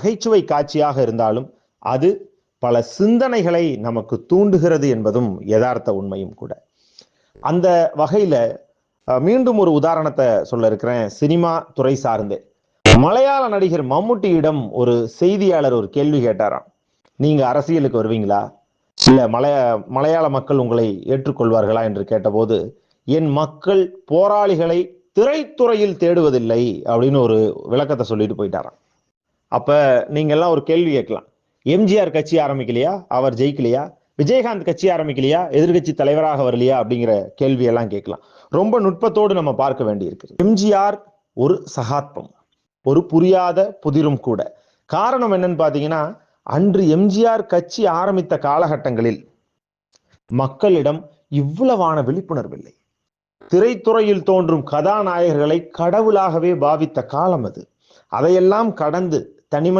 நகைச்சுவை காட்சியாக இருந்தாலும் அது பல சிந்தனைகளை நமக்கு தூண்டுகிறது என்பதும் யதார்த்த உண்மையும் கூட. அந்த வகையில மீண்டும் ஒரு உதாரணத்தை சொல்ல இருக்கிறேன். சினிமா துறை சார்ந்தே மலையாள நடிகர் மம்முட்டியிடம் ஒரு செய்தியாளர் ஒரு கேள்வி கேட்டாராம். நீங்க அரசியலுக்கு வருவீங்களா, இல்ல மலையாள மக்கள் உங்களை ஏற்றுக்கொள்வார்களா என்று கேட்டபோது, என் மக்கள் போராளிகளை திரைத்துறையில் தேடுவதில்லை அப்படின்னு ஒரு விளக்கத்தை சொல்லிட்டு போயிட்டாராம். அப்ப நீங்க எல்லாம் ஒரு கேள்வி கேட்கலாம். எம்ஜிஆர் கட்சி ஆரம்பிக்கலையா, அவர் ஜெயிக்கலையா? விஜயகாந்த் கட்சி ஆரம்பிக்கலையா, எதிர்கட்சி தலைவராக வரலையா அப்படிங்கிற கேள்வி எல்லாம் கேட்கலாம். ரொம்ப நுட்பத்தோடு நம்ம பார்க்க வேண்டி இருக்கு. எம்ஜிஆர் ஒரு சகாத்மம், ஒரு புரியாத புதிரும் கூட. காரணம் என்னன்னு பாத்தீங்கன்னா, அன்று எம்ஜிஆர் கட்சி ஆரம்பித்த காலகட்டங்களில் மக்களிடம் இவ்வளவான விழிப்புணர்வு இல்லை. திரைத்துறையில் தோன்றும் கதாநாயகர்களை கடவுளாகவே பாவித்த காலம் அது. அதையெல்லாம் கடந்து தனிமனி